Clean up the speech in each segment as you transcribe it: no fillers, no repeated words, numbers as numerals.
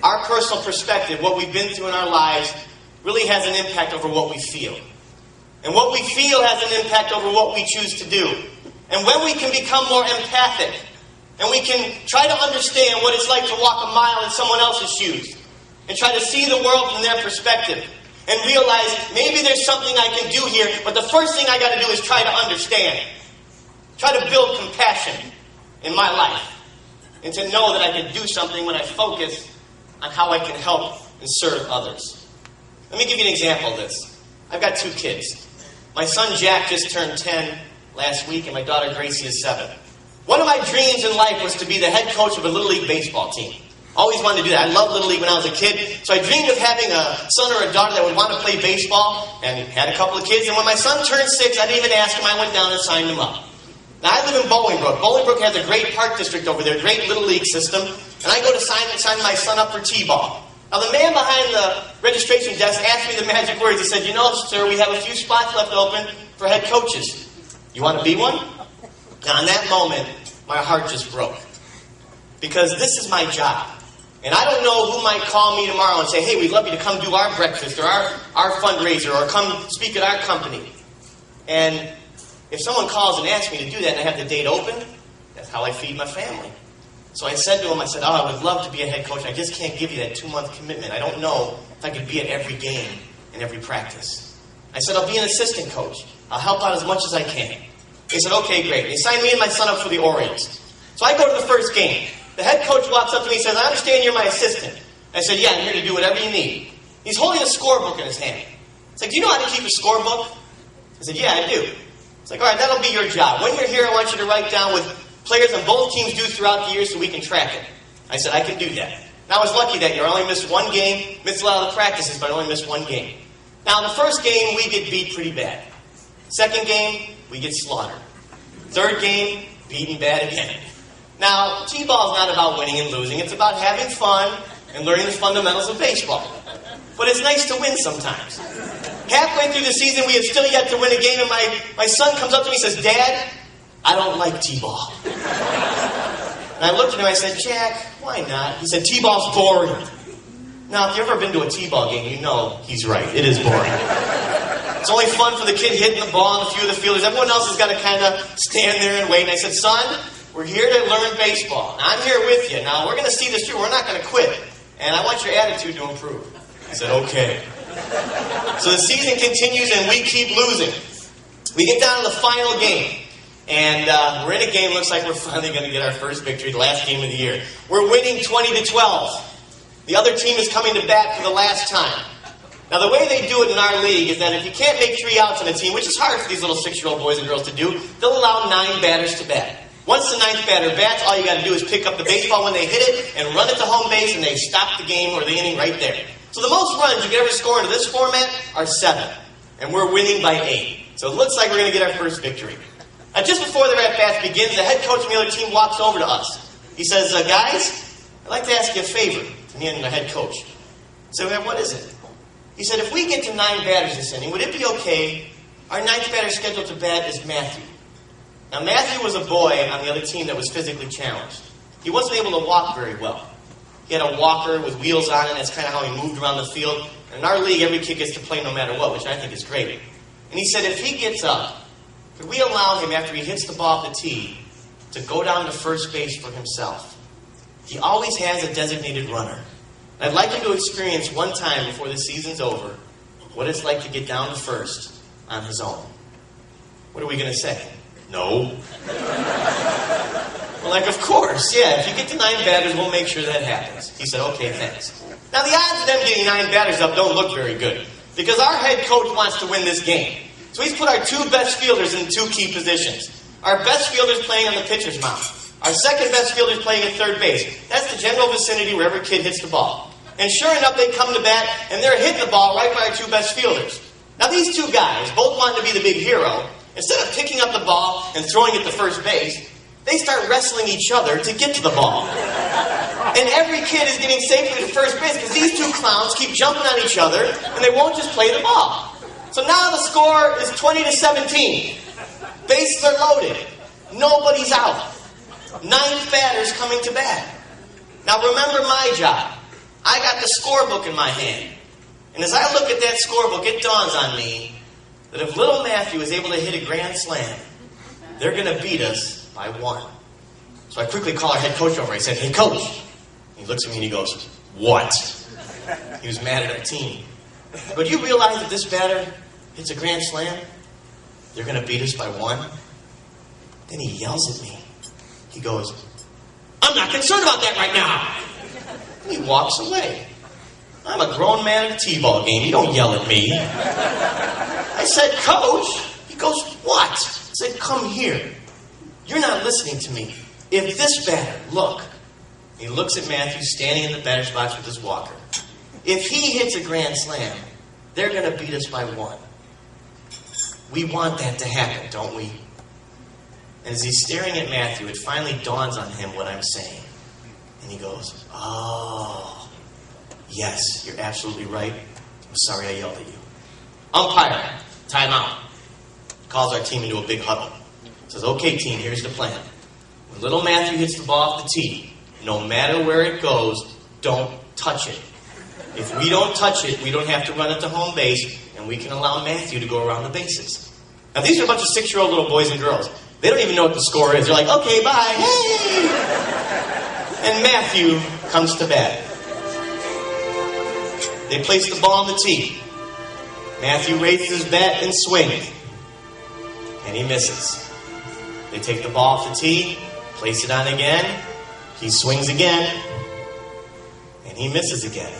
our personal perspective, what we've been through in our lives, really has an impact over what we feel. And what we feel has an impact over what we choose to do. And when we can become more empathic, and we can try to understand what it's like to walk a mile in someone else's shoes, and try to see the world from their perspective, and realize maybe there's something I can do here, but the first thing I got to do is try to understand. Try to build compassion in my life, and to know that I can do something when I focus on how I can help and serve others. Let me give you an example of this. I've got 2 kids. My son Jack just turned 10 last week, and my daughter Gracie is 7. One of my dreams in life was to be the head coach of a Little League baseball team. Always wanted to do that. I loved Little League when I was a kid, so I dreamed of having a son or a daughter that would want to play baseball, and had a couple of kids. And when my son turned 6, I didn't even ask him. I went down and signed him up. Now, I live in Bolingbrook. Bolingbrook has a great park district over there, great Little League system, and I go to sign my son up for T-ball. Now, the man behind the registration desk asked me the magic words. He said, "You know, sir, we have a few spots left open for head coaches. You want to be one?" Now, in that moment, my heart just broke. Because this is my job. And I don't know who might call me tomorrow and say, "Hey, we'd love you to come do our breakfast or our fundraiser or come speak at our company." And if someone calls and asks me to do that and I have the date open, that's how I feed my family. So I said to him, I would love to be a head coach. I just can't give you that 2-month commitment. I don't know if I could be at every game and every practice. I said, I'll be an assistant coach. I'll help out as much as I can. He said, okay, great. They signed me and my son up for the Orioles. So I go to the first game. The head coach walks up to me and says, I understand you're my assistant. I said, yeah, I'm here to do whatever you need. He's holding a scorebook in his hand. It's like, do you know how to keep a scorebook? I said, yeah, I do. It's like, all right, that'll be your job. When you're here, I want you to write down what players on both teams do throughout the year so we can track it. I said, I can do that. Now, I was lucky that year. I only missed one game, missed a lot of the practices, but I only missed one game. Now, in the first game, we get beat pretty bad. Second game, we get slaughtered. Third game, beaten bad again. Now, T-ball is not about winning and losing. It's about having fun and learning the fundamentals of baseball. But it's nice to win sometimes. Halfway through the season, we have still yet to win a game, and my son comes up to me and says, Dad, I don't like T-ball. And I looked at him and I said, Jack, why not? He said, T-ball's boring. Now, if you've ever been to a T-ball game, you know he's right. It is boring. It's only fun for the kid hitting the ball and a few of the fielders. Everyone else has got to kind of stand there and wait. And I said, son, we're here to learn baseball. Now, I'm here with you. Now, we're going to see this through. We're not going to quit. And I want your attitude to improve. He said, okay. So the season continues and we keep losing. We get down to the final game. And we're in a game, looks like we're finally going to get our first victory, the last game of the year. We're winning 20-12. The other team is coming to bat for the last time. Now, the way they do it in our league is that if you can't make 3 outs on a team, which is hard for these little 6-year-old boys and girls to do, they'll allow 9 batters to bat. Once the 9th batter bats, all you got to do is pick up the baseball when they hit it and run it to home base, and they stop the game or the inning right there. So the most runs you can ever score into this format are 7. And we're winning by 8. So it looks like we're going to get our first victory. Just before the at-bat begins, the head coach from the other team walks over to us. He says, guys, I'd like to ask you a favor, to me and the head coach. I said, well, what is it? He said, if we get to 9 batters this inning, would it be okay? Our 9th batter scheduled to bat is Matthew. Now, Matthew was a boy on the other team that was physically challenged. He wasn't able to walk very well. He had a walker with wheels on it. That's kind of how he moved around the field. And in our league, every kid gets to play no matter what, which I think is great. And he said, if he gets up, could we allow him, after he hits the ball off the tee, to go down to first base for himself? He always has a designated runner. And I'd like him to experience one time before the season's over what it's like to get down to first on his own. What are we going to say? No. We're like, of course, yeah. If you get to 9 batters, we'll make sure that happens. He said, okay, thanks. Now, the odds of them getting 9 batters up don't look very good because our head coach wants to win this game. So he's put our 2 best fielders in 2 key positions. Our best fielder's playing on the pitcher's mound. Our second best fielder's playing at third base. That's the general vicinity where every kid hits the ball. And sure enough, they come to bat, and they're hitting the ball right by our 2 best fielders. Now, these 2 guys, both wanting to be the big hero, instead of picking up the ball and throwing it to first base, they start wrestling each other to get to the ball. And every kid is getting safely to first base because these 2 clowns keep jumping on each other, and they won't just play the ball. So now the score is 20-17. Bases are loaded. Nobody's out. 9th batter's coming to bat. Now remember my job. I got the scorebook in my hand. And as I look at that scorebook, it dawns on me that if little Matthew is able to hit a grand slam, they're going to beat us by 1. So I quickly call our head coach over. I said, "Hey, coach." He looks at me and he goes, "What?" He was mad at our team. But do you realize if this batter hits a grand slam, they're going to beat us by 1? Then he yells at me. He goes, "I'm not concerned about that right now." And he walks away. I'm a grown man at a t-ball game. You don't yell at me. I said, "Coach." He goes, "What?" I said, "Come here. You're not listening to me. If this batter, look." He looks at Matthew standing in the batter's box with his walker. If he hits a grand slam, they're going to beat us by 1. We want that to happen, don't we? And as he's staring at Matthew, it finally dawns on him what I'm saying. And he goes, "Oh, yes, you're absolutely right. I'm sorry I yelled at you." Umpire, timeout. Calls our team into a big huddle. Says, "Okay, team, here's the plan. When little Matthew hits the ball off the tee, no matter where it goes, don't touch it. If we don't touch it, we don't have to run it to home base, and we can allow Matthew to go around the bases." Now, these are a bunch of 6-year-old little boys and girls. They don't even know what the score is. They're like, "Okay, bye, hey!" And Matthew comes to bat. They place the ball on the tee. Matthew raises his bat and swings. And he misses. They take the ball off the tee, place it on again. He swings again. And he misses again.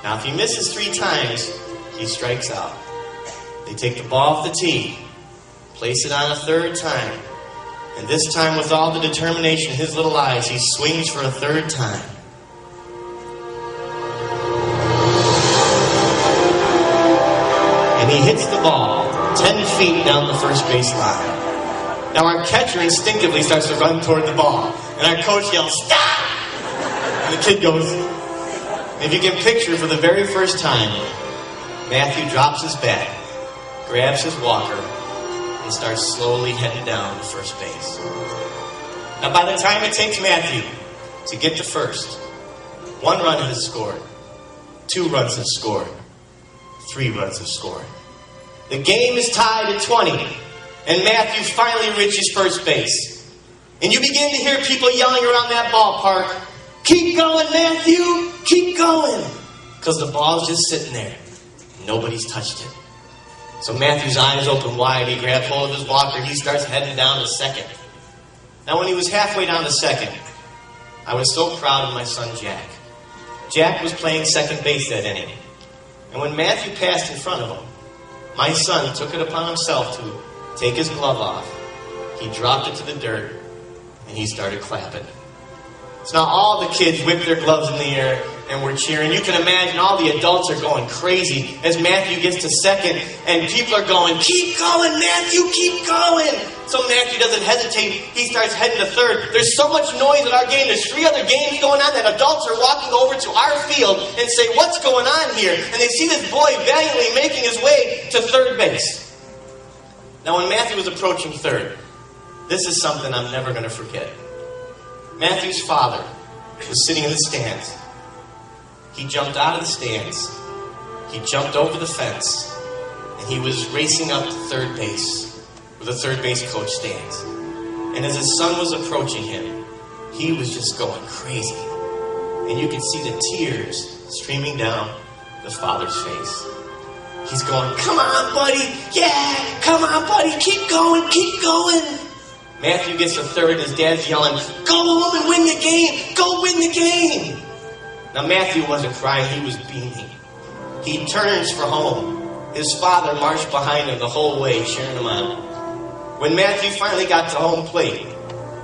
Now, if he misses 3 times, he strikes out. They take the ball off the tee, place it on a 3rd time. And this time, with all the determination in his little eyes, he swings for a 3rd time. And he hits the ball 10 feet down the first base line. Now our catcher instinctively starts to run toward the ball. And our coach yells, "Stop!" And the kid goes. If you can picture, for the very first time, Matthew drops his bat, grabs his walker, and starts slowly heading down to first base. Now by the time it takes Matthew to get to first, 1 run has scored, 2 runs have scored, 3 runs have scored. The game is tied at 20, and Matthew finally reaches first base. And you begin to hear people yelling around that ballpark, "Keep going, Matthew! Keep going!" Because the ball's just sitting there. Nobody's touched it. So Matthew's eyes open wide. He grabs hold of his walker. He starts heading down to second. Now, when he was halfway down to second, I was so proud of my son, Jack. Jack was playing second base that inning. And when Matthew passed in front of him, my son took it upon himself to take his glove off. He dropped it to the dirt, and he started clapping. So now all the kids whipped their gloves in the air and were cheering. You can imagine all the adults are going crazy as Matthew gets to second, and people are going, "Keep going, Matthew, keep going!" So Matthew doesn't hesitate. He starts heading to third. There's so much noise at our game. There's 3 other games going on that adults are walking over to our field and say, "What's going on here?" And they see this boy valiantly making his way to third base. Now when Matthew was approaching third, this is something I'm never going to forget. Matthew's father was sitting in the stands. He jumped out of the stands. He jumped over the fence. And he was racing up to third base, where the third base coach stands. And as his son was approaching him, he was just going crazy. And you could see the tears streaming down the father's face. He's going, "Come on, buddy. Yeah, come on, buddy. Keep going, keep going." Matthew gets to third, and his dad's yelling, "Go home and win the game! Go win the game!" Now Matthew wasn't crying, he was beaming. He turns for home. His father marched behind him the whole way, cheering him on. When Matthew finally got to home plate,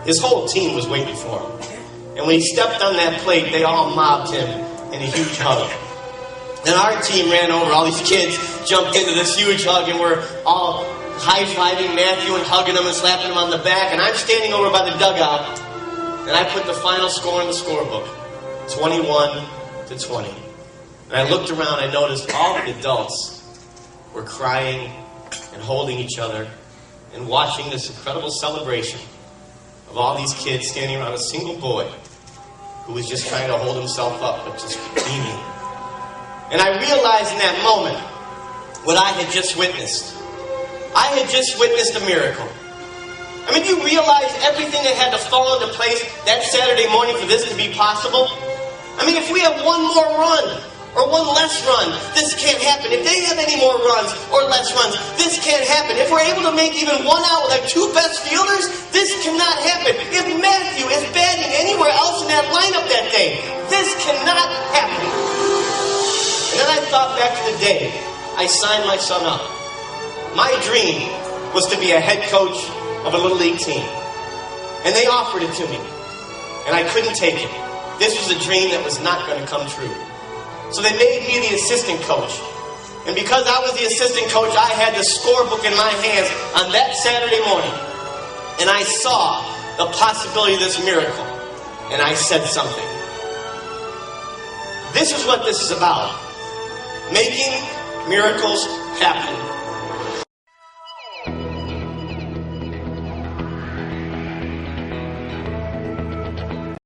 his whole team was waiting for him. And when he stepped on that plate, they all mobbed him in a huge hug. And our team ran over, all these kids jumped into this huge hug, and we're all high-fiving Matthew and hugging him and slapping him on the back. And I'm standing over by the dugout, and I put the final score in the scorebook, 21-20. And I looked around, I noticed all the adults were crying and holding each other and watching this incredible celebration of all these kids standing around a single boy who was just trying to hold himself up, but just beaming. And I realized in that moment what I had just witnessed. I had just witnessed a miracle. I mean, do you realize everything that had to fall into place that Saturday morning for this to be possible? I mean, if we have one more run or one less run, this can't happen. If they have any more runs or less runs, this can't happen. If we're able to make even one out with our two best fielders, this cannot happen. If Matthew is batting anywhere else in that lineup that day, this cannot happen. And then I thought back to the day I signed my son up. My dream was to be a head coach of a little league team. And they offered it to me. And I couldn't take it. This was a dream that was not going to come true. So they made me the assistant coach. And because I was the assistant coach, I had the scorebook in my hands on that Saturday morning. And I saw the possibility of this miracle. And I said something. This is what this is about. Making miracles happen.